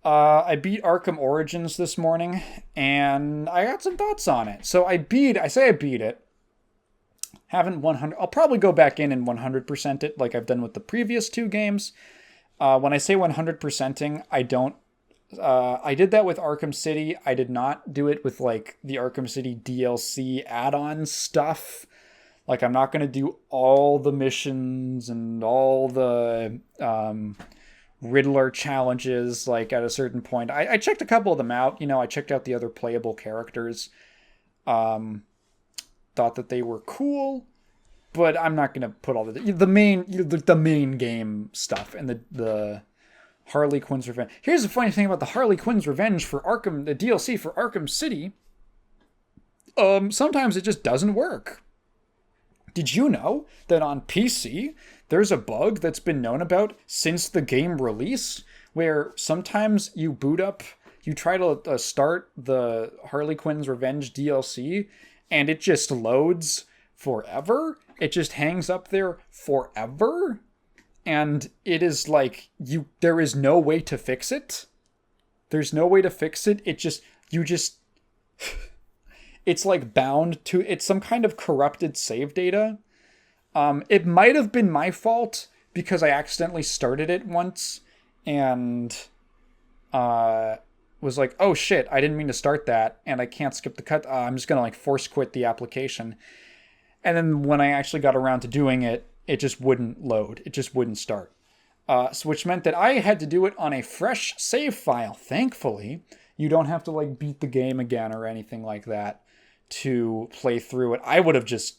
I beat Arkham Origins this morning, and I got some thoughts on it. So I say I beat it. Haven't 100. I'll probably go back in and 100% it like I've done with the previous two games. When I say 100%ing, I don't. I did that with Arkham City. I did not do it with like the Arkham City DLC add-on stuff. Like I'm not gonna do all the missions and all the Riddler challenges. Like at a certain point, I checked a couple of them out. I checked out the other playable characters. Um, Thought that they were cool, but I'm not gonna put all the main game stuff and the Harley Quinn's Revenge. Here's the funny thing about the Harley Quinn's Revenge for Arkham, the DLC for Arkham City. Sometimes it just doesn't work. Did you know that on PC there's a bug that's been known about since the game release, where sometimes you try to start the Harley Quinn's Revenge DLC, and it just loads forever. It just hangs up there forever. And it is like there is no way to fix it. There's no way to fix it. It's like bound to, it's some kind of corrupted save data. It might have been my fault because I accidentally started it once and was like, oh shit, I didn't mean to start that and I can't skip the cut. I'm just gonna like force quit the application. And then when I actually got around to doing it, it just wouldn't load. It just wouldn't start. Which meant that I had to do it on a fresh save file. Thankfully, you don't have to like beat the game again or anything like that to play through it. I would have just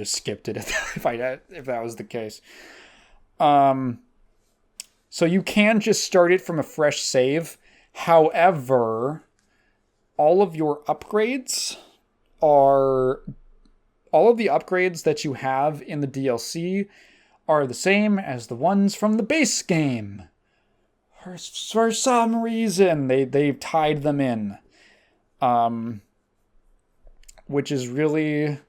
skipped it if that was the case. So you can just start it from a fresh save. However, all of the upgrades that you have in the DLC are the same as the ones from the base game. For some reason, they've tied them in. Which is really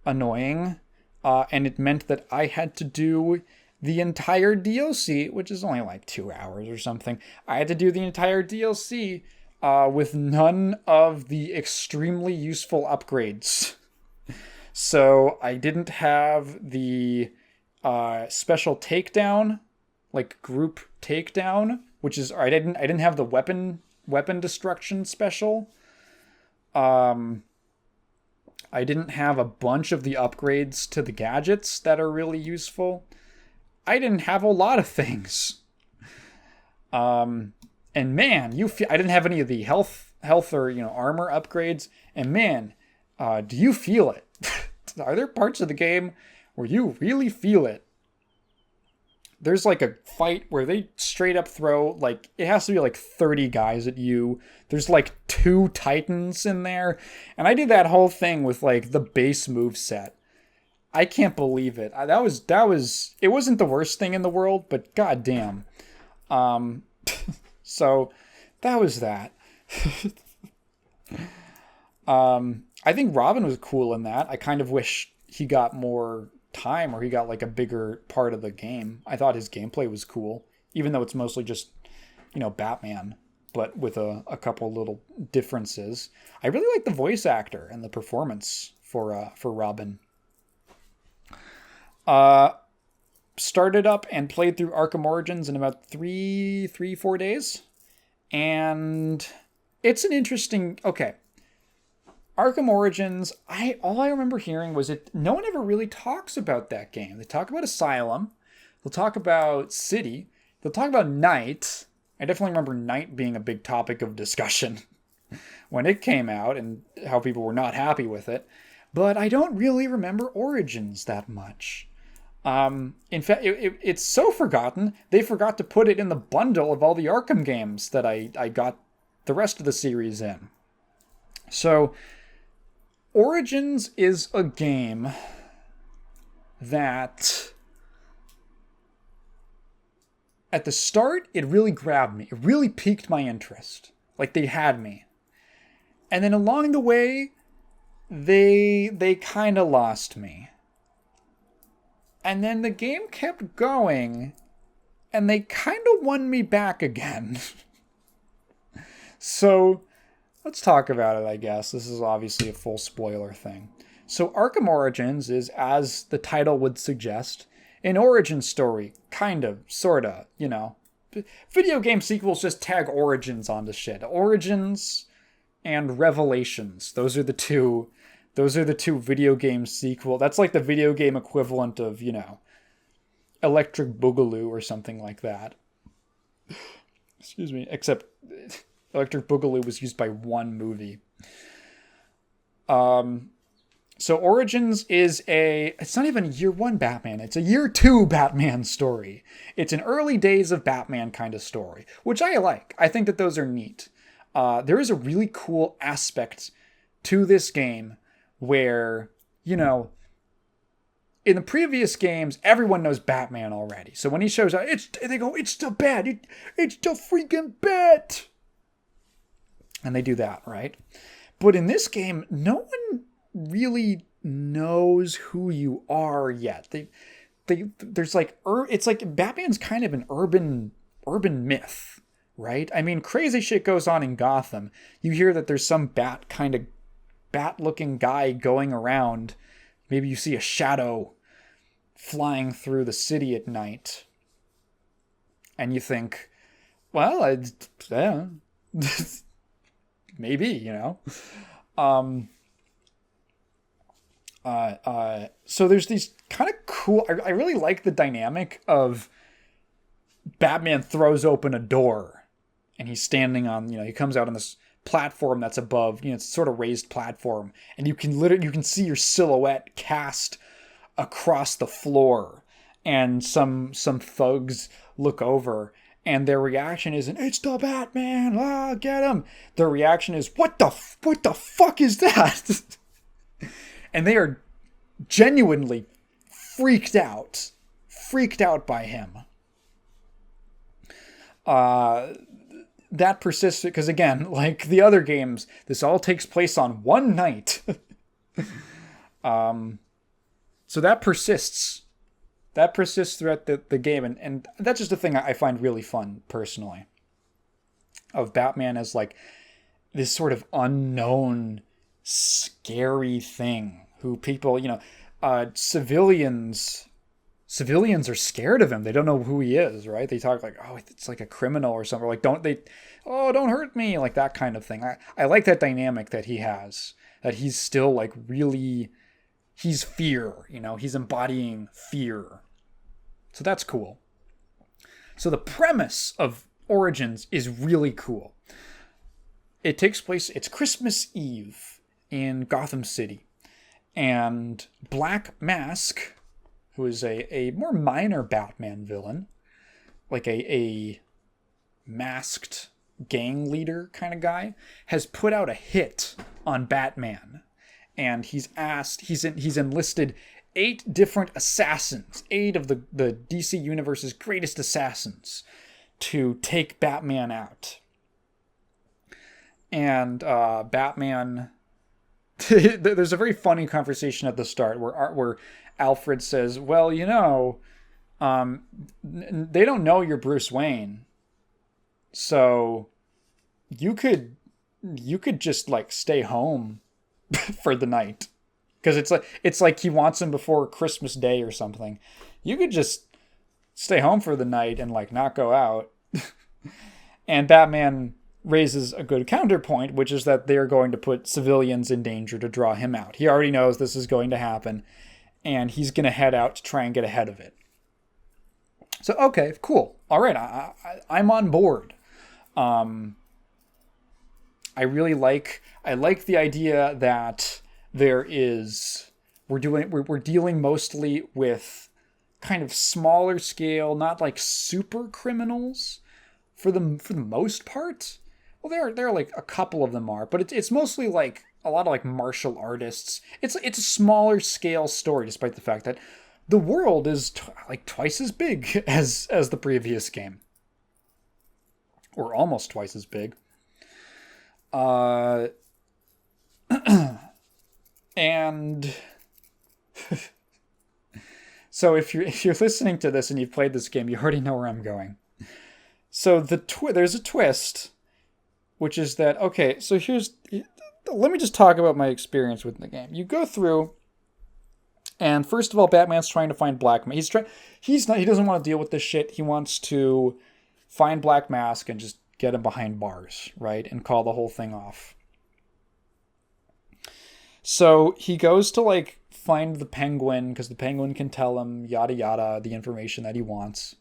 annoying. And it meant that I had to do the entire DLC, which is only like 2 hours or something. I had to do the entire DLC with none of the extremely useful upgrades. So I didn't have the special takedown, like group takedown, which is I didn't have the weapon destruction special. I didn't have a bunch of the upgrades to the gadgets that are really useful. I didn't have a lot of things. And man, I didn't have any of the health or armor upgrades. And man, do you feel it? Are there parts of the game where you really feel it? There's like a fight where they straight up throw, like, it has to be like 30 guys at you. There's like 2 titans in there. And I did that whole thing with like the base move set. I can't believe it. That was it wasn't the worst thing in the world, but goddamn. So that was that. I think Robin was cool in that. I kind of wish he got more time or he got like a bigger part of the game. I thought his gameplay was cool, even though it's mostly just, Batman, but with a couple little differences. I really like the voice actor and the performance for Robin. Started up and played through Arkham Origins in about 4 days. And it's an interesting, okay. Arkham Origins, all I remember hearing was no one ever really talks about that game. They talk about Asylum, they'll talk about City, they'll talk about Night. I definitely remember Night being a big topic of discussion when it came out and how people were not happy with it. But I don't really remember Origins that much. In fact, it's so forgotten, they forgot to put it in the bundle of all the Arkham games that I got the rest of the series in. So, Origins is a game that, at the start, it really grabbed me. It really piqued my interest. Like, they had me. And then along the way, they kind of lost me. And then the game kept going, and they kind of won me back again. So let's talk about it, I guess. This is obviously a full spoiler thing. So Arkham Origins is, as the title would suggest, an origin story. Kind of, sorta, you know. Video game sequels just tag origins onto shit. Origins and Revelations. Those are the two video game sequel. That's like the video game equivalent of, you know, Electric Boogaloo or something like that. Excuse me. Except Electric Boogaloo was used by one movie. So Origins is it's not even a year one Batman. It's a year two Batman story. It's an early days of Batman kind of story, which I like. I think that those are neat. There is a really cool aspect to this game where, you know, in the previous games, everyone knows Batman already. So when he shows up, they go, it's the Bat. It's the freaking Bat. And they do that, right? But in this game, no one really knows who you are yet. There's like, it's like Batman's kind of an urban myth, right? I mean, crazy shit goes on in Gotham. You hear that there's some bat-looking guy going around. Maybe you see a shadow flying through the city at night. And you think, well, yeah, maybe, you know. So there's these kind of cool... I really like the dynamic of Batman throws open a door and he's standing on, you know, he comes out on this platform that's above, you know, it's sort of raised platform, and you can see your silhouette cast across the floor, and some thugs look over and their reaction isn't, it's the Batman, get him. Their reaction is, what the fuck is that? And they are genuinely freaked out by him. That persists because, again, like the other games, this all takes place on one night. So that persists. That persists throughout the game. And that's just a thing I find really fun, personally. Of Batman as, like, this sort of unknown, scary thing. Who people, you know, civilians are scared of him. They don't know who he is, right? They talk like, oh, it's like a criminal or something. Like, don't hurt me. Like that kind of thing. I like that dynamic that he has. That he's still like really, he's fear, you know, he's embodying fear. So that's cool. So the premise of Origins is really cool. It takes place, it's Christmas Eve in Gotham City. And Black Mask, who is a more minor Batman villain, like a masked gang leader kind of guy, has put out a hit on Batman. And he's enlisted 8 different assassins, 8 of the DC Universe's greatest assassins, to take Batman out. And Batman... There's a very funny conversation at the start where Alfred says, well, you know, they don't know you're Bruce Wayne. So you could just like stay home for the night. Because it's like he wants him before Christmas Day or something. You could just stay home for the night and like not go out. And Batman raises a good counterpoint, which is that they're going to put civilians in danger to draw him out. He already knows this is going to happen, and he's going to head out to try and get ahead of it. So, okay, cool. All right, I'm on board. I really like the idea that we're dealing mostly with kind of smaller scale, not like super criminals for the most part. Well, there are like a couple of them are, but it's mostly like a lot of like martial artists. It's a smaller scale story, despite the fact that the world is like twice as big as the previous game, or almost twice as big. And so if you're listening to this and you've played this game, you already know where I'm going. So there's a twist which is that, okay, so let me just talk about my experience with the game. You go through, and first of all, Batman's trying to find Black Mask. He doesn't want to deal with this shit. He wants to find Black Mask and just get him behind bars, right? And call the whole thing off. So he goes to like find the Penguin because the Penguin can tell him yada yada the information that he wants.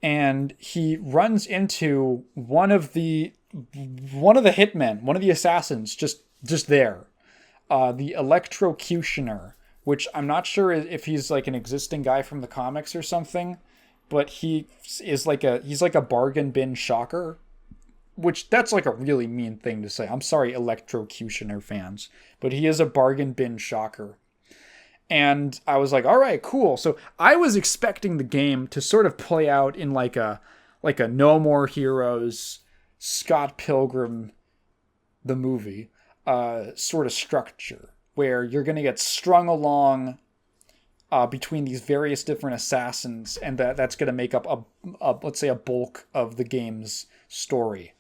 And he runs into one of the hitmen, one of the assassins, just there, the Electrocutioner, which I'm not sure if he's like an existing guy from the comics or something, but he's like a bargain bin shocker, which that's like a really mean thing to say. I'm sorry, Electrocutioner fans, but he is a bargain bin shocker. And I was like, all right, cool. So I was expecting the game to sort of play out in like a No More Heroes, Scott Pilgrim, the movie, sort of structure, where you're going to get strung along between these various different assassins, and that's going to make up let's say a bulk of the game's story.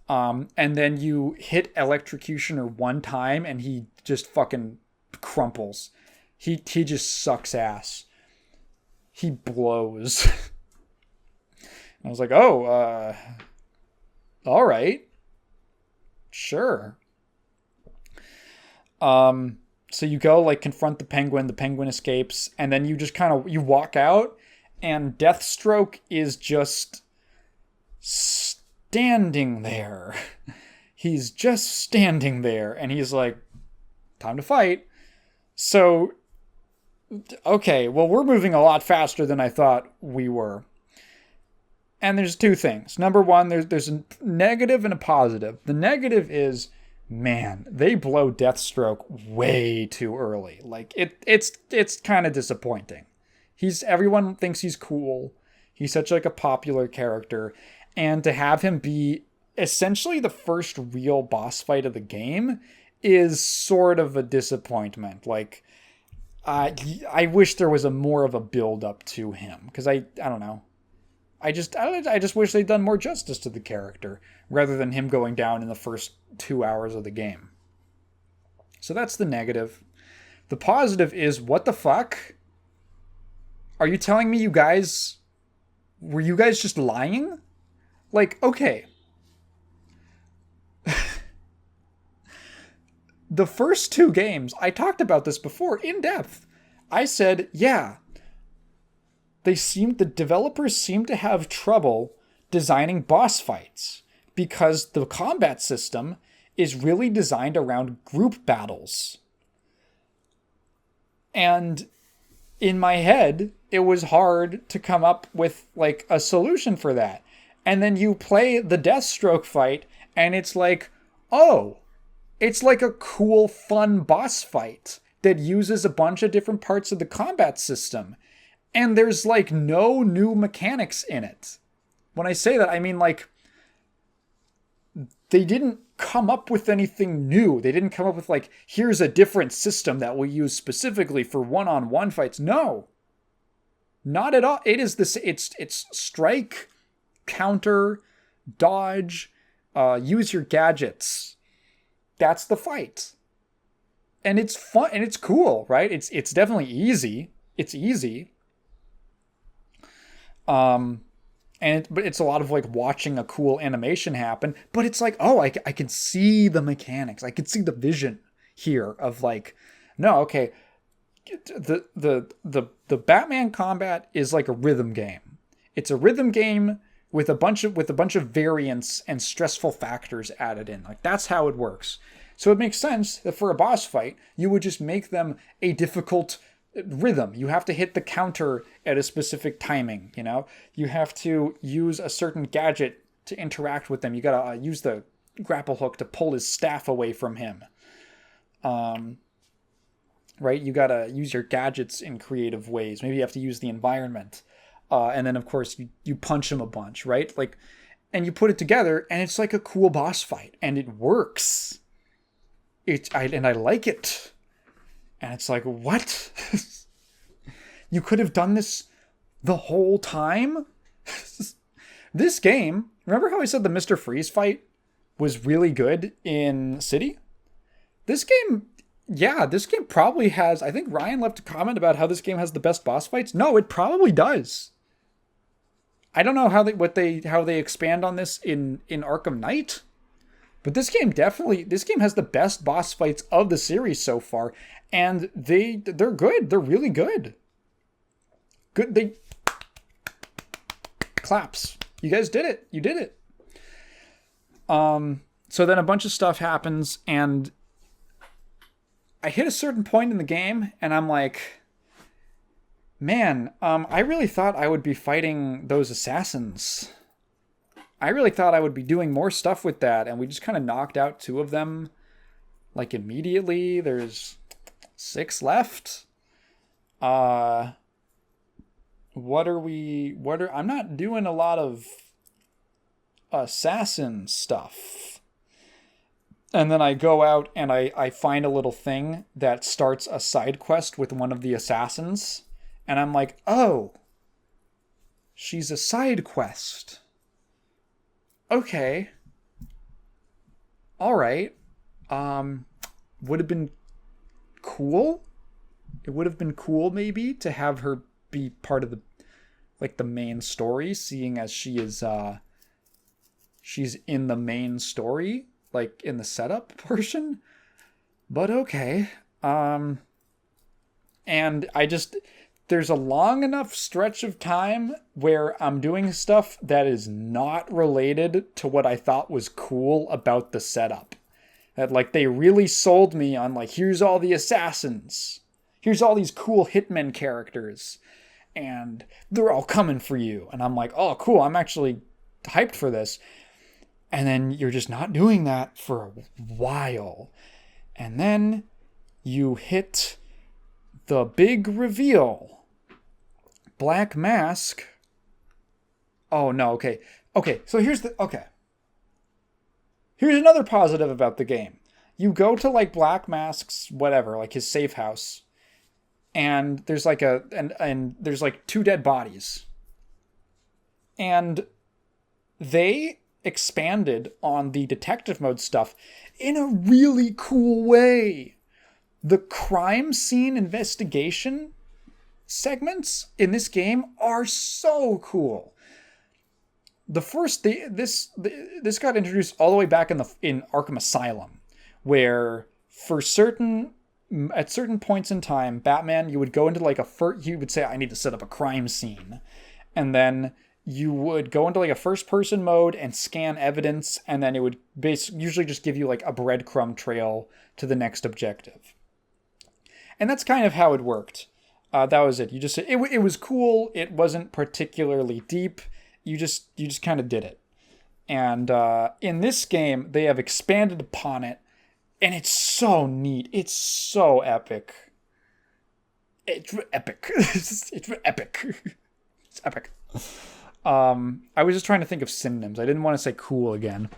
And then you hit Electrocutioner one time, and he just fucking crumples. He just sucks ass. He blows. I was like, oh, all right. Sure. So you go like confront the Penguin escapes, and then you just you walk out, and Deathstroke is just standing there. He's just standing there, and he's like, time to fight. So, okay, well, we're moving a lot faster than I thought we were. And there's two things. Number one, there's a negative and a positive. The negative is, man, they blow Deathstroke way too early. Like, it's kind of disappointing. Everyone thinks he's cool. He's such like a popular character. And to have him be essentially the first real boss fight of the game is sort of a disappointment. Like, I wish there was more of a build up to him, because I don't know. I just wish they'd done more justice to the character rather than him going down in the first 2 hours of the game. So that's the negative. The positive is, what the fuck? Are you telling me were you guys just lying? Like, okay. The first two games, I talked about this before in depth. I said, yeah, the developers seem to have trouble designing boss fights because the combat system is really designed around group battles. And in my head, it was hard to come up with like a solution for that. And then you play the Deathstroke fight, and it's like, oh, it's like a cool, fun boss fight that uses a bunch of different parts of the combat system. And there's like no new mechanics in it. When I say that, I mean like they didn't come up with anything new. They didn't come up with like, here's a different system that we'll use specifically for one-on-one fights. No, not at all. It is this. It's strike, counter, dodge, use your gadgets. That's the fight. And it's fun and it's cool, right? It's definitely easy. It's easy. But it's a lot of like watching a cool animation happen, but it's like, oh, I can see the mechanics. I can see the vision here of like, no, okay. The Batman combat is like a rhythm game. It's a rhythm game with a bunch of variants and stressful factors added in. Like, that's how it works. So it makes sense that for a boss fight, you would just make them a difficult rhythm. You have to hit the counter at a specific timing, you know? You have to use a certain gadget to interact with them. You gotta use the grapple hook to pull his staff away from him. Right? You gotta use your gadgets in creative ways. Maybe you have to use the environment. And then, of course, you punch him a bunch, right? Like, and you put it together, and it's like a cool boss fight, and it works. And I like it. And it's like, what? You could have done this the whole time? This game, remember how I said the Mr. Freeze fight was really good in City. This game, yeah, this game probably has. I think Ryan left a comment about how this game has the best boss fights. No, it probably does. I don't know how they expand on this in Arkham Knight, but this game has the best boss fights of the series so far, and they're good. They're really good. Good. They claps. You guys did it. You did it. So then a bunch of stuff happens, and I hit a certain point in the game, and I'm like, man, I really thought I would be fighting those assassins. I really thought I would be doing more stuff with that, and we just kind of knocked out 2 of them, like, immediately. There's 6 left. I'm not doing a lot of assassin stuff. And then I go out and I find a little thing that starts a side quest with one of the assassins. And I'm like, oh, she's a side quest. Okay. All right. Would have been cool. It would have been cool maybe to have her be part of the main story, seeing as she is she's in the main story, like in the setup portion. But okay. And there's a long enough stretch of time where I'm doing stuff that is not related to what I thought was cool about the setup. That, like, they really sold me on, like, here's all the assassins. Here's all these cool hitmen characters. And they're all coming for you. And I'm like, oh, cool, I'm actually hyped for this. And then you're just not doing that for a while. And then you hit the big reveal. Black Mask. Oh, no, okay. Okay, so here's another positive about the game. You go to, like, Black Mask's, whatever, like his safe house, and there's like there's like 2 dead bodies. And they expanded on the detective mode stuff in a really cool way. The crime scene investigation segments in this game are so cool. This got introduced all the way back in Arkham Asylum, where at certain points in time, Batman, you would go into like you would say, I need to set up a crime scene, and then you would go into like a first person mode and scan evidence, and then it would usually just give you like a breadcrumb trail to the next objective. And that's kind of how it worked. That was it. It was cool. It wasn't particularly deep. You just kind of did it. And in this game, they have expanded upon it, and it's so neat. It's so epic. It's epic. It's epic. It's epic. I was just trying to think of synonyms. I didn't want to say cool again.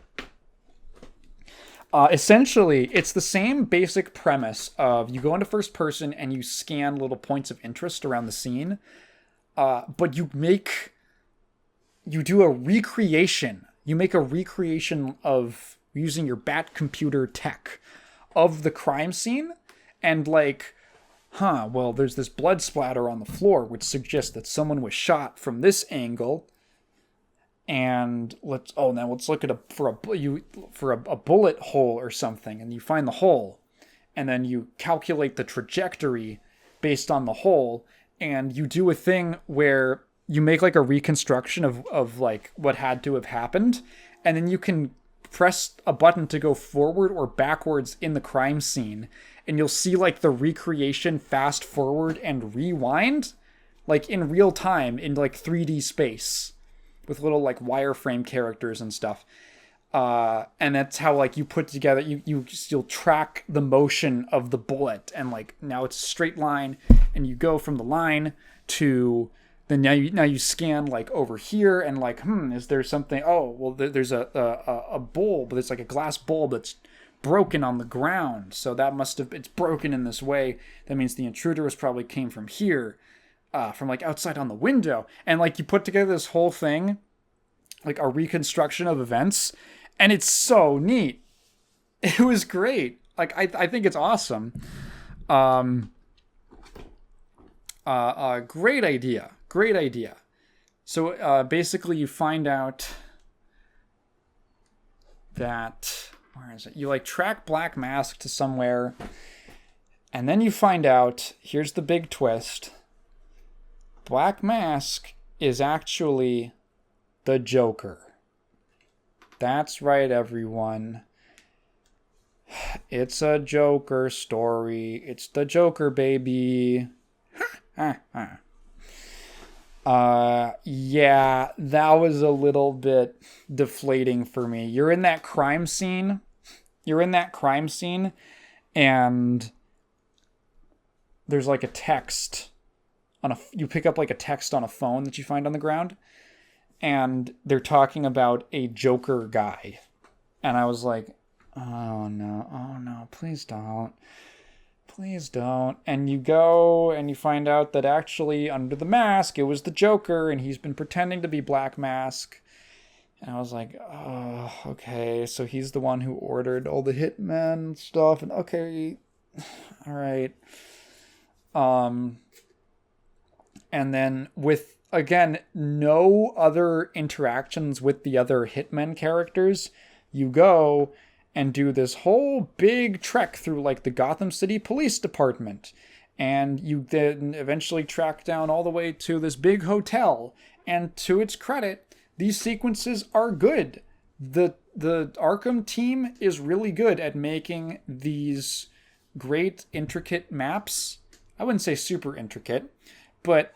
Essentially, it's the same basic premise of you go into first person and you scan little points of interest around the scene, but you do a recreation. You make a recreation of using your Bat computer tech of the crime scene, and like, well, there's this blood splatter on the floor, which suggests that someone was shot from this angle. And let's look at for a bullet hole or something, and you find the hole, and then you calculate the trajectory based on the hole, and you do a thing where you make like a reconstruction of like what had to have happened, and then you can press a button to go forward or backwards in the crime scene, and you'll see like the recreation fast forward and rewind, like in real time in like 3D space, with little like wireframe characters and stuff. And that's how like you put together, you'll track the motion of the bullet, and like now it's a straight line, and you go from the line to then now you scan like over here, and like, is there something? Oh, well, there's a bulb, but it's like a glass bulb that's broken on the ground. So it's broken in this way. That means the intruder probably came from here. From like outside on the window, and like you put together this whole thing, like a reconstruction of events, And it's so neat. It was great. Like, I think it's awesome. Great idea. Great idea. So basically you find out that, where is it? You like track Black Mask to somewhere, and then you find out, here's the big twist, Black Mask is actually the Joker. That's right, everyone. It's a Joker story. It's the Joker, baby. Yeah, that was a little bit deflating for me. You're in that crime scene, and there's like a text you pick up like a text on a phone that you find on the ground, and they're talking about a Joker guy. And I was like, oh no, please don't. Please don't. And you go and you find out that actually under the mask, it was the Joker, and he's been pretending to be Black Mask. And I was like, oh, okay. So he's the one who ordered all the hitmen stuff. And okay, all right. And then with, again, no other interactions with the other hitmen characters, you go and do this whole big trek through like the Gotham City Police Department. And you then eventually track down all the way to this big hotel. And to its credit, these sequences are good. The Arkham team is really good at making these great intricate maps. I wouldn't say super intricate, but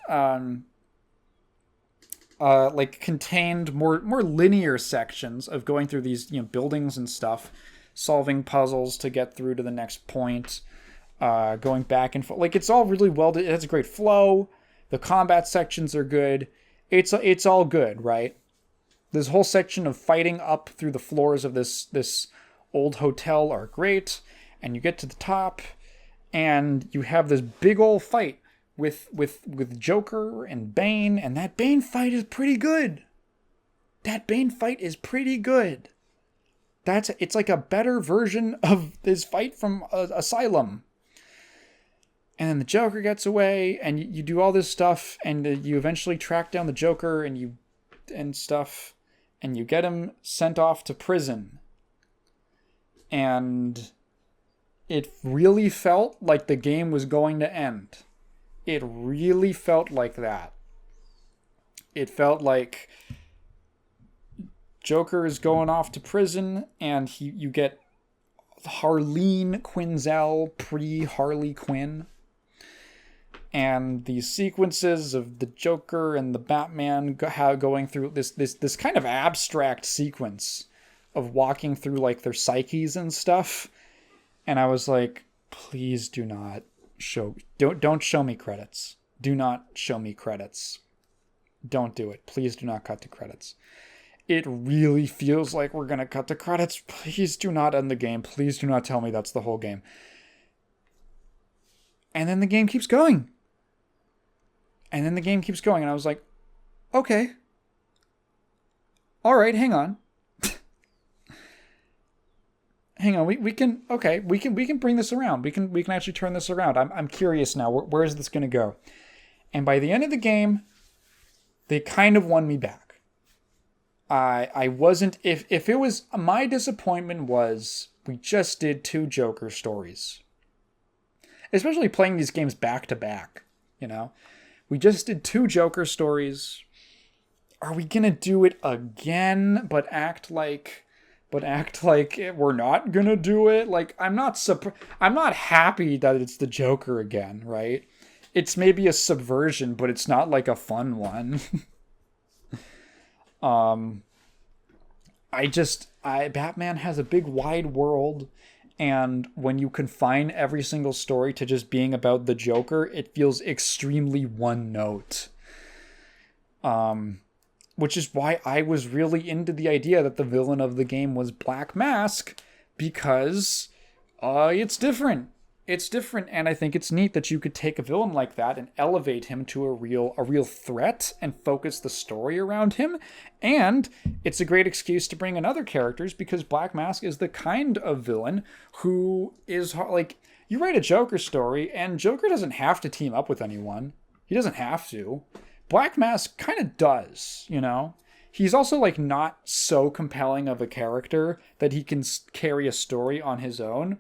like contained more linear sections of going through these, buildings and stuff, solving puzzles to get through to the next point, going back and forth. Like, it's all really well. It has a great flow. The combat sections are good. It's all good, right? This whole section of fighting up through the floors of this old hotel are great, and you get to the top, and you have this big old fight with Joker and Bane, and that Bane fight is pretty good. It's like a better version of this fight from Asylum. And then the Joker gets away, and you do all this stuff, and you eventually track down the Joker, and you get him sent off to prison. And it really felt like the game was going to end. It really felt like that. It felt like Joker is going off to prison, and you get Harleen Quinzel pre-Harley Quinn. And these sequences of the Joker and the Batman going through this kind of abstract sequence of walking through like their psyches and stuff. And I was like, please do not don't show me credits. Do not show me credits. Don't do it. Please do not cut to credits. It really feels like we're going to cut to credits. Please do not end the game. Please do not tell me that's the whole game. And then the game keeps going. And I was like, okay. All right, hang on. Hang on, we can bring this around. We can actually turn this around. I'm curious now. Where is this going to go? And by the end of the game, they kind of won me back. I wasn't, if it was, my disappointment was we just did 2 Joker stories. Especially playing these games back to back, We just did 2 Joker stories. Are we going to do it again, but act like we're not gonna do it? Like, I'm not happy that it's the Joker again, right? It's maybe a subversion, but it's not like a fun one. Batman has a big wide world, and when you confine every single story to just being about the Joker, it feels extremely one note. Which is why I was really into the idea that the villain of the game was Black Mask, because it's different. It's different, and I think it's neat that you could take a villain like that and elevate him to a real threat and focus the story around him. And it's a great excuse to bring in other characters, because Black Mask is the kind of villain who is like, you write a Joker story and Joker doesn't have to team up with anyone. He doesn't have to. Black Mask kind of does, you know? He's also like not so compelling of a character that he can carry a story on his own.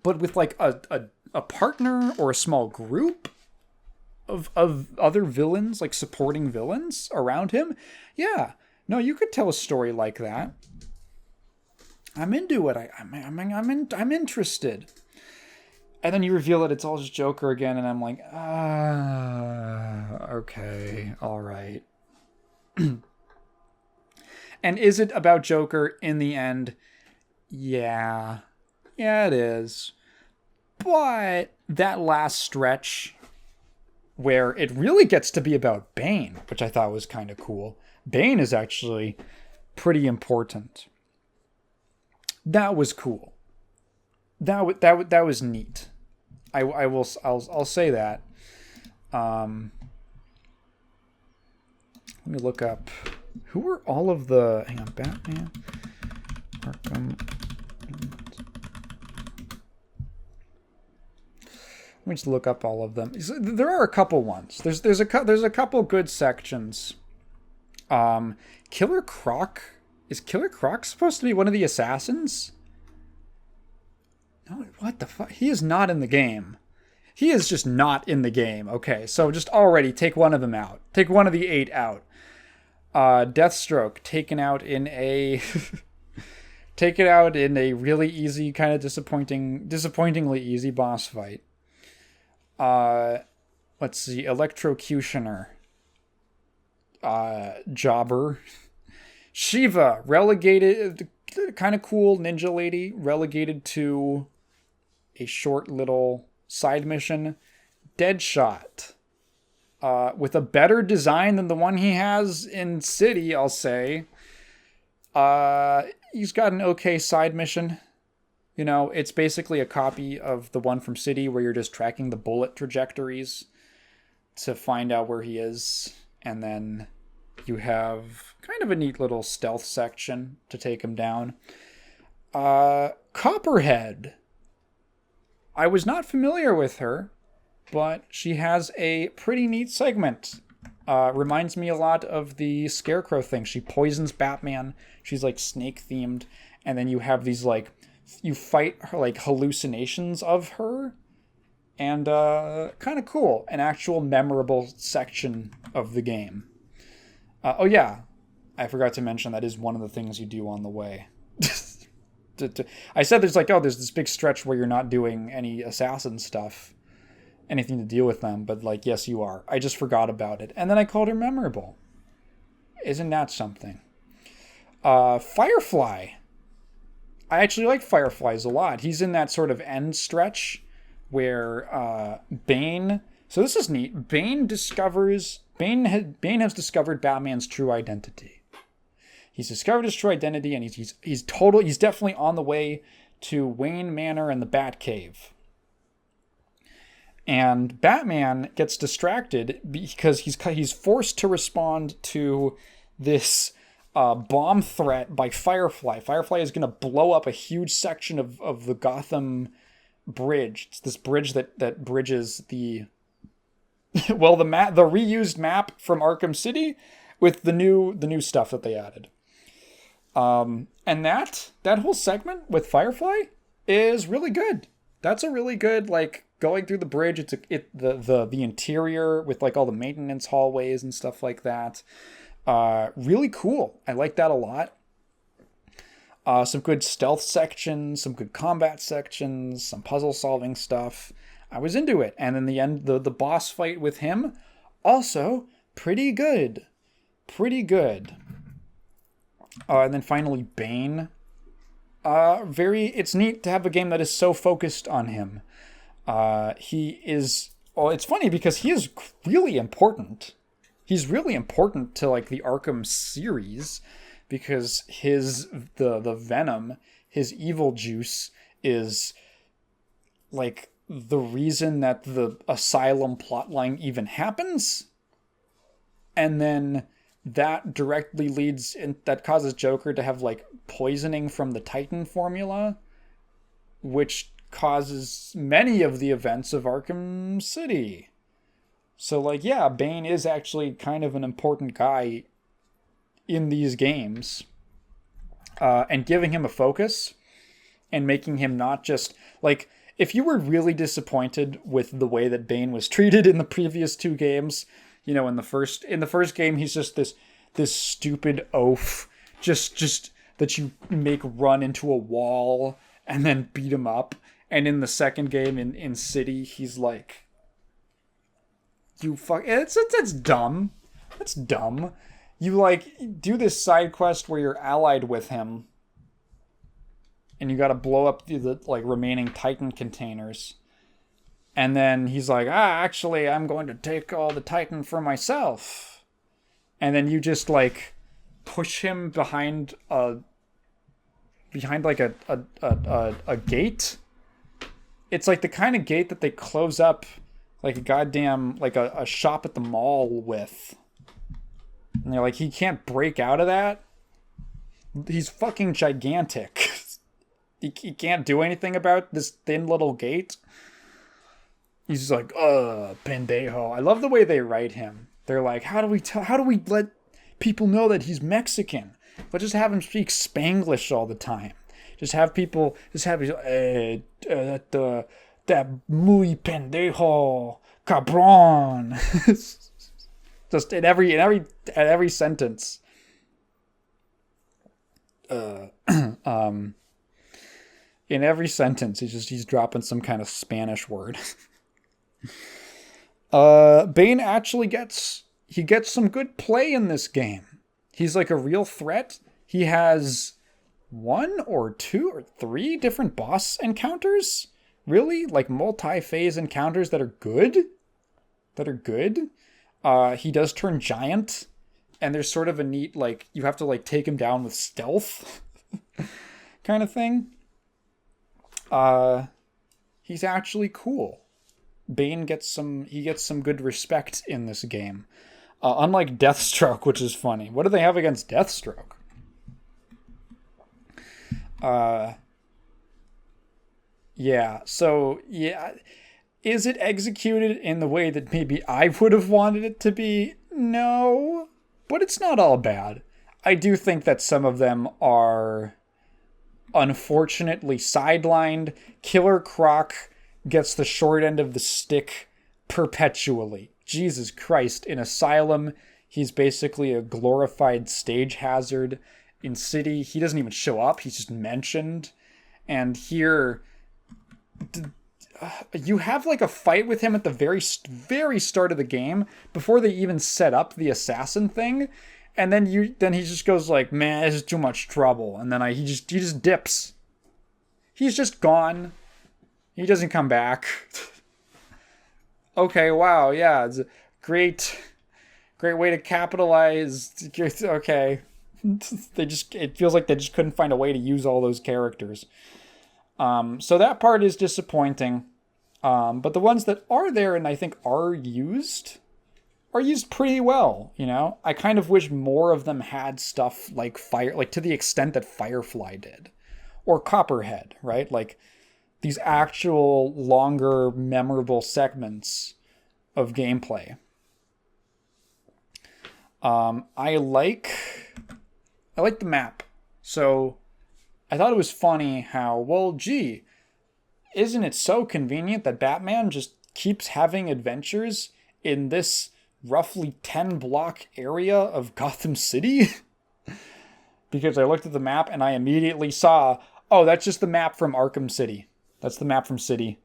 But with like a partner or a small group of other villains, like supporting villains around him, yeah, no, you could tell a story like that. I'm into it. I'm interested. And then you reveal that it's all just Joker again, and I'm like, okay, all right. And is it about Joker in the end? Yeah. Yeah, it is. But that last stretch where it really gets to be about Bane, which I thought was kind of cool. Bane is actually pretty important. That was cool. That was neat. I'll say that. Let me look up who were all of the. Hang on, Batman, Arkham. Let me just look up all of them. There are a couple ones. There's a couple good sections. Killer Croc, is Killer Croc supposed to be one of the assassins? No, what the fuck? He is not in the game. He is just not in the game. Okay, so just already take one of them out. Take one of the 8 out. Deathstroke taken out in a taken out in a really easy, kind of disappointingly easy boss fight. Let's see, Electrocutioner. Jobber. Shiva, relegated, kind of cool ninja lady, relegated to a short little side mission. Deadshot. With a better design than the one he has in City, I'll say. He's got an okay side mission. You know, it's basically a copy of the one from City where you're just tracking the bullet trajectories to find out where he is. And then you have kind of a neat little stealth section to take him down. Copperhead. I was not familiar with her, but she has a pretty neat segment. Reminds me a lot of the Scarecrow thing. She poisons Batman. She's like snake themed. And then you have these like, you fight her like hallucinations of her. And kind of cool. An actual memorable section of the game. Oh yeah, I forgot to mention that is one of the things you do on the way. I said there's this big stretch where you're not doing any assassin stuff. Anything to deal with them, but like, yes, you are. I just forgot about it. And then I called her memorable. Isn't that something? Firefly. I actually like Fireflies a lot. He's in that sort of end stretch where Bane... So this is neat. Bane has discovered Batman's true identity. He's discovered his true identity, and he's definitely on the way to Wayne Manor and the Batcave. And Batman gets distracted because he's forced to respond to this bomb threat by Firefly. Firefly is going to blow up a huge section of the Gotham bridge. It's this bridge that bridges the the reused map from Arkham City with the new stuff that they added. And that whole segment with Firefly is really good. That's a really good, like, going through the bridge. The interior with like all the maintenance hallways and stuff like that. Really cool. I like that a lot. Some good stealth sections, some good combat sections, some puzzle solving stuff. I was into it. And in the end, the boss fight with him, also pretty good. Pretty good. And then finally, Bane. It's neat to have a game that is so focused on him. It's funny because he is really important. He's really important to like the Arkham series because the venom, his evil juice is like the reason that the asylum plotline even happens, and then that directly that causes Joker to have like poisoning from the Titan formula, which causes many of the events of Arkham City. So like, yeah, Bane is actually kind of an important guy in these games, and giving him a focus and making him not just like, if you were really disappointed with the way that Bane was treated in the previous two games, in the first game, he's just this stupid oaf, just that you make run into a wall and then beat him up. And in the second game in City, he's like, that's dumb. That's dumb. You like do this side quest where you're allied with him, and you got to blow up the like remaining Titan containers. And then he's like, actually, I'm going to take all the Titan for myself. And then you just like push him behind like a gate. It's like the kind of gate that they close up like a goddamn, like a shop at the mall with. And they're like, he can't break out of that. He's fucking gigantic. He can't do anything about this thin little gate. He's just like, pendejo. I love the way they write him. They're like, how do we let people know that he's Mexican? Let's just have him speak Spanglish all the time. That muy pendejo, cabron. Just at every sentence. In every sentence, he's dropping some kind of Spanish word. Bane actually gets some good play in this game. He's like a real threat. He has 1 or 2 or 3 different boss encounters. Really? Like multi-phase encounters that are good? He does turn giant. And there's sort of a neat, like, you have to like take him down with stealth kind of thing. He's actually cool. Bane gets some good respect in this game. Unlike Deathstroke, which is funny. What do they have against Deathstroke? Yeah, so, yeah. Is it executed in the way that maybe I would have wanted it to be? No. But it's not all bad. I do think that some of them are unfortunately sidelined. Killer Croc gets the short end of the stick perpetually. Jesus Christ. In Asylum, he's basically a glorified stage hazard. In City, he doesn't even show up. He's just mentioned. And here, you have like a fight with him at the very, very start of the game before they even set up the assassin thing. And then he just goes like, man, this is too much trouble. And then he just dips. He's just gone. He doesn't come back. Okay, wow, yeah, it's a great way to capitalize. Okay. It feels like they just couldn't find a way to use all those characters. So that part is disappointing. But the ones that are there and I think are used pretty well, I kind of wish more of them had stuff like to the extent that Firefly did. Or Copperhead, right? Like these actual longer, memorable segments of gameplay. I like the map. So I thought it was funny how, well, gee, isn't it so convenient that Batman just keeps having adventures in this roughly 10 block area of Gotham City? Because I looked at the map and I immediately saw, oh, that's just the map from Arkham City. That's the map from City.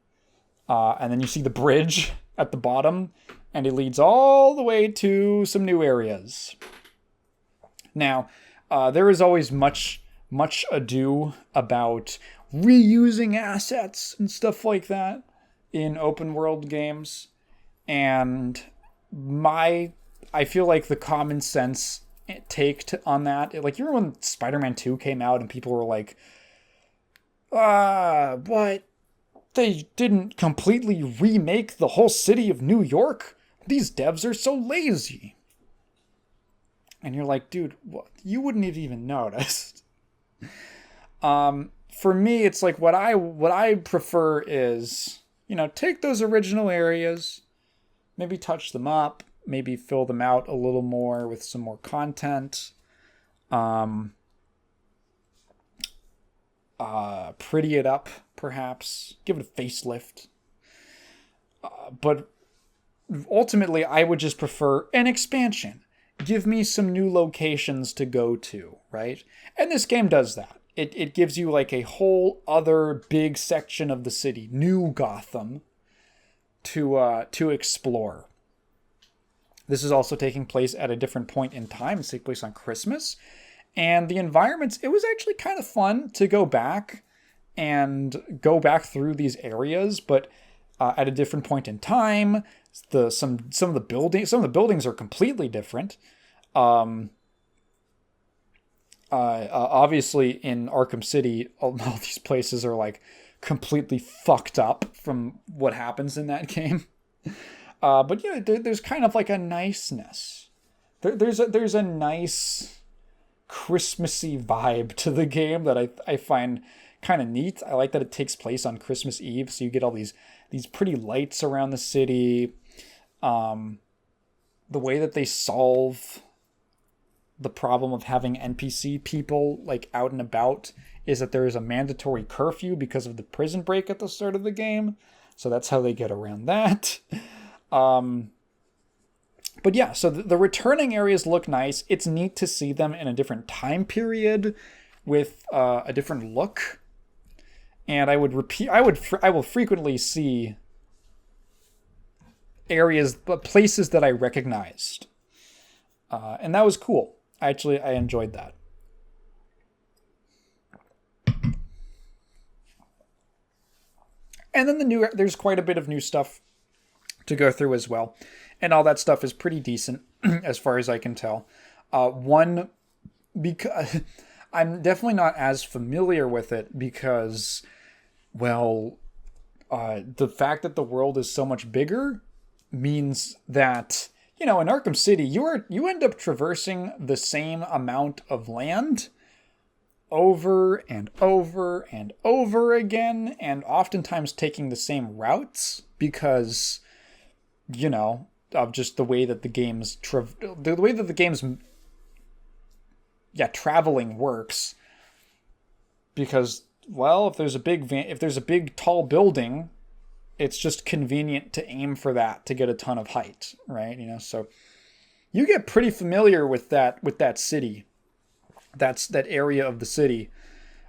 And then you see the bridge at the bottom, and it leads all the way to some new areas. Now, there is always much ado about reusing assets and stuff like that in open world games. And I feel like the common sense take on that, like, you remember when Spider-Man 2 came out and people were like, what? they didn't completely remake the whole city of New York. These devs are so lazy. And you're like, dude, what? You wouldn't have even noticed. For me, it's like what I prefer is, take those original areas, maybe touch them up, maybe fill them out a little more with some more content. Pretty it up, perhaps. Give it a facelift. But ultimately, I would just prefer an expansion. Give me some new locations to go to, right? And this game does that. It gives you like a whole other big section of the city, New Gotham, to explore. This is also taking place at a different point in time. It's taking place on Christmas. And the environments, it was actually kind of fun to go back through these areas, but at a different point in time. Some of the buildings are completely different. Obviously in Arkham City, all these places are like completely fucked up from what happens in that game. But yeah, there's kind of like a niceness. There's a nice Christmassy vibe to the game that I find kind of neat. I like that it takes place on Christmas Eve, so you get all these pretty lights around the city. The way that they solve the problem of having NPC people like out and about is that there is a mandatory curfew because of the prison break at the start of the game. So that's how they get around that. But yeah, so the returning areas look nice. It's neat to see them in a different time period with a different look. And I will frequently see places that I recognized. And that was cool. I enjoyed that. And then there's quite a bit of new stuff to go through as well. And all that stuff is pretty decent as far as I can tell. Because I'm definitely not as familiar with it because, well, the fact that the world is so much bigger means that, in Arkham City, you end up traversing the same amount of land over and over and over again, and oftentimes taking the same routes because, of just the way that the game's traveling works. Because, well, if there's a big tall building, it's just convenient to aim for that to get a ton of height, right? So you get pretty familiar with that city. That's that area of the city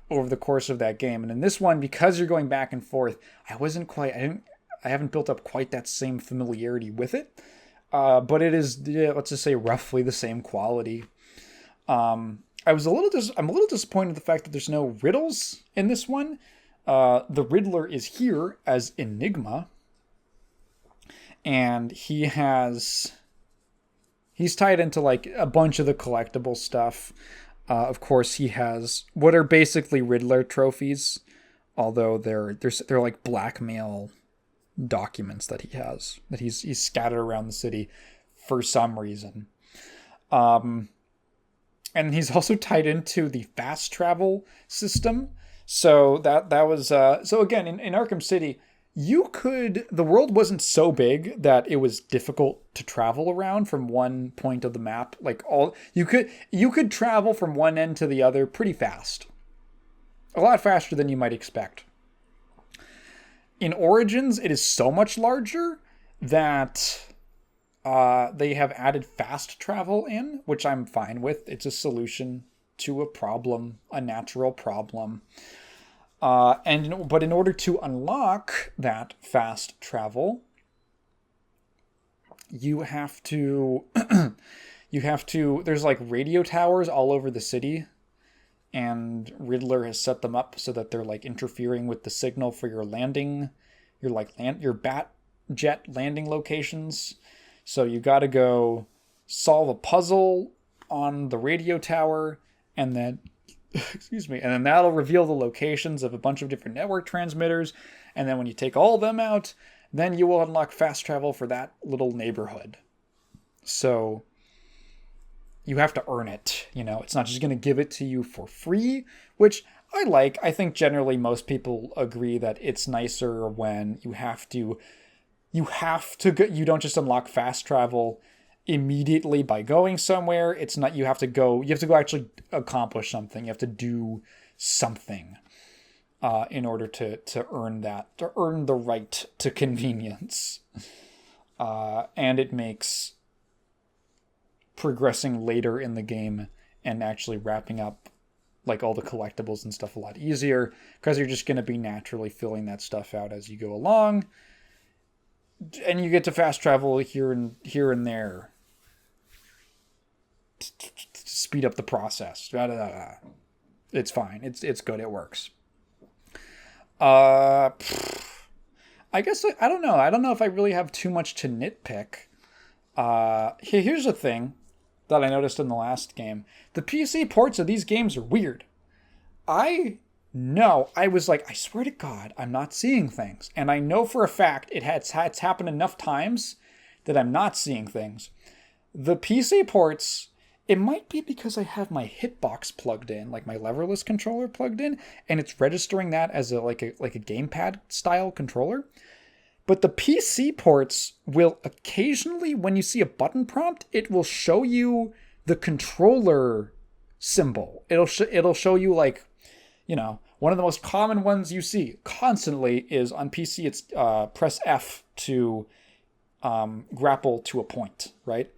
over the course of that game. And in this one, because you're going back and forth, I haven't built up quite that same familiarity with it. But it is, let's just say, roughly the same quality. I'm a little disappointed in the fact that there's no riddles in this one. The Riddler is here as Enigma, and he's tied into like a bunch of the collectible stuff. Of course, he has what are basically Riddler trophies, although they're like blackmail documents that he's scattered around the city for some reason. And he's also tied into the fast travel system. So that was so again in Arkham City, the world wasn't so big that it was difficult to travel around from one point of the map. Like you could travel from one end to the other pretty fast. A lot faster than you might expect. In Origins, it is so much larger that they have added fast travel in, which I'm fine with. It's a solution to a natural problem. But in order to unlock that fast travel, you have to there's like radio towers all over the city, and Riddler has set them up so that they're like interfering with the signal for your your bat jet landing locations. So you got to go solve a puzzle on the radio tower and then Excuse me. And then that'll reveal the locations of a bunch of different network transmitters. And then when you take all of them out, then you will unlock fast travel for that little neighborhood. So you have to earn it. It's not just going to give it to you for free, which I like. I think generally most people agree that it's nicer when you have to go, you don't just unlock fast travel immediately by going somewhere. It's not, you have to go actually accomplish something. You have to do something in order to earn the right to convenience. And it makes progressing later in the game and actually wrapping up like all the collectibles and stuff a lot easier, because you're just going to be naturally filling that stuff out as you go along. And you get to fast travel here and there to speed up the process. It's fine. It's good. It works. I guess I don't know. I don't know if I really have too much to nitpick. Here's the thing that I noticed in the last game. The PC ports of these games are weird. I was like, I swear to God, I'm not seeing things. And I know for a fact it's happened enough times that I'm not seeing things. The PC ports, it might be because I have my hitbox plugged in, like my leverless controller plugged in, and it's registering that as a gamepad style controller. But the PC ports will occasionally, when you see a button prompt, it will show you the controller symbol. It'll show you like, one of the most common ones you see constantly is on PC. It's press F to grapple to a point, right?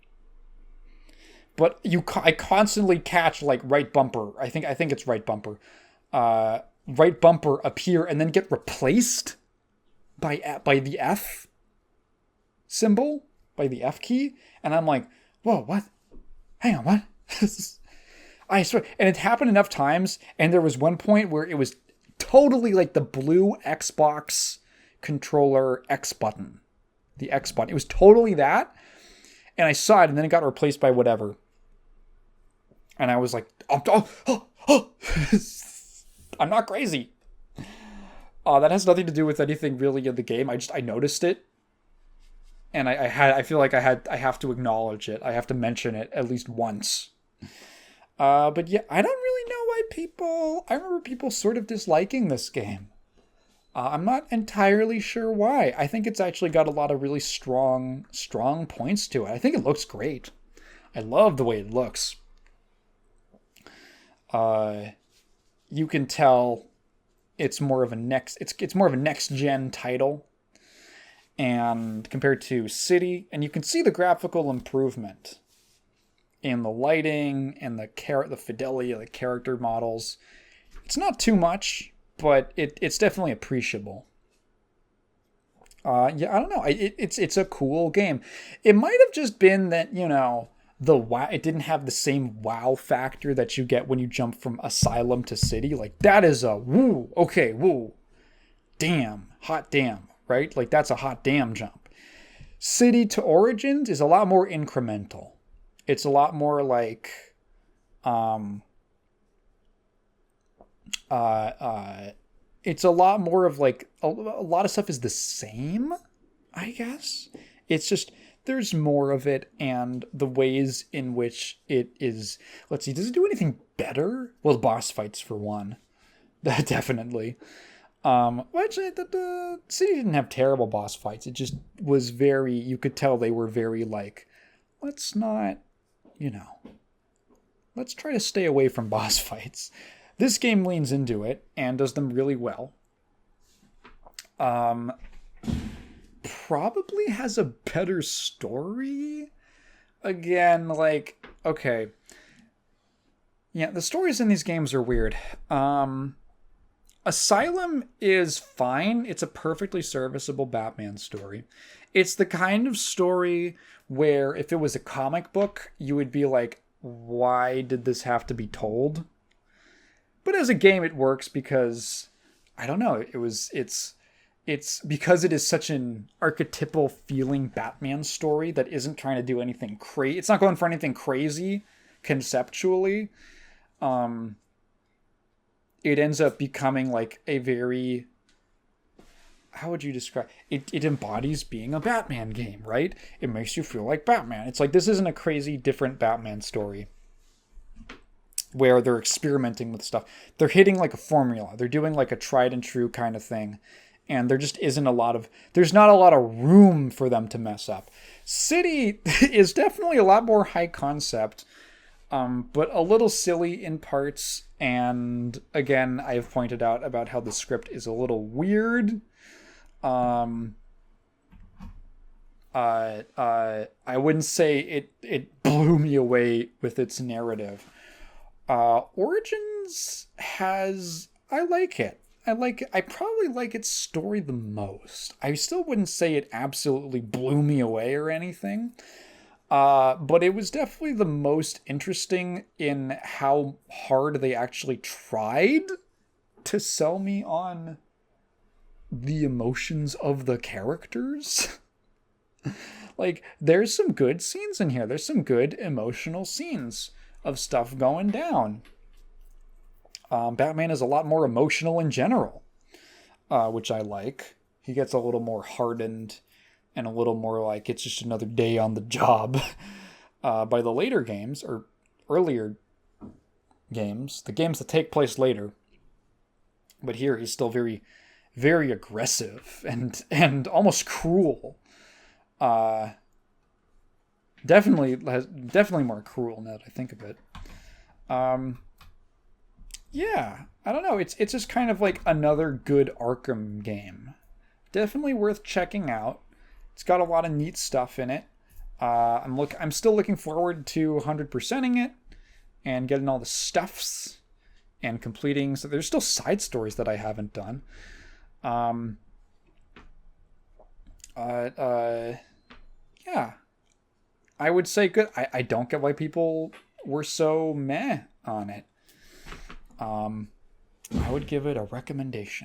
But I constantly catch like right bumper. I think it's right bumper. Right bumper appear and then get replaced by the F symbol, by the F key. And I'm like, whoa, what? Hang on, what? I swear. And it happened enough times. And there was one point where it was totally like the blue Xbox controller X button. The X button. It was totally that. And I saw it, and then it got replaced by whatever. And I was like, I'm not crazy. That has nothing to do with anything really in the game. I noticed it. And I feel like I have to acknowledge it. I have to mention it at least once. But yeah, I don't really know why I remember people sort of disliking this game. I'm not entirely sure why. I think it's actually got a lot of really strong points to it. I think it looks great. I love the way it looks. You can tell it's more of a next gen title, and compared to City, and you can see the graphical improvement in the lighting and the fidelity of the character models. It's not too much, but it's definitely appreciable. Yeah, I don't know. It's a cool game. It might have just been that, it didn't have the same wow factor that you get when you jump from Asylum to City. Like, that is a woo, okay, woo, damn, hot damn, right? Like, that's a hot damn jump. City to Origins is a lot more incremental. It's a lot more like, it's a lot more of like, a lot of stuff is the same, I guess. It's just, there's more of it, and the ways in which it is, let's see, does it do anything better? Well, boss fights for one. Definitely. Actually, the City didn't have terrible boss fights. It just was very, you could tell they were very like, let's not, let's try to stay away from boss fights. This game leans into it and does them really well. Probably has a better story. Again, like, okay. Yeah, the stories in these games are weird. Asylum is fine. It's a perfectly serviceable Batman story. It's the kind of story where if it was a comic book, you would be like, why did this have to be told? But as a game, it works because, I don't know, it's because it is such an archetypal feeling Batman story that isn't trying to do anything crazy. It's not going for anything crazy conceptually. it ends up becoming like a very, how would you describe it embodies being a Batman game, right? It makes you feel like Batman. It's like, this isn't a crazy different Batman story where they're experimenting with stuff. They're hitting like a formula. They're doing like a tried and true kind of thing. And there just isn't there's not a lot of room for them to mess up. City is definitely a lot more high concept, but a little silly in parts. And again, I've pointed out about how the script is a little weird. I wouldn't say it blew me away with its narrative. Origins I like it. I probably like its story the most. I still wouldn't say it absolutely blew me away or anything. But it was definitely the most interesting in how hard they actually tried to sell me on the emotions of the characters. Like, there's some good scenes in here. There's some good emotional scenes of stuff going down. Batman is a lot more emotional in general, which I like. He gets a little more hardened and a little more like it's just another day on the job by the later games, or earlier games, the games that take place later. But here he's still very, very aggressive and almost cruel. Definitely more cruel now that I think of it. Yeah, I don't know. It's just kind of like another good Arkham game. Definitely worth checking out. It's got a lot of neat stuff in it. I'm still looking forward to 100%ing it and getting all the stuffs and completing. So there's still side stories that I haven't done. Yeah, I would say good. I don't get why people were so meh on it. I would give it a recommendation.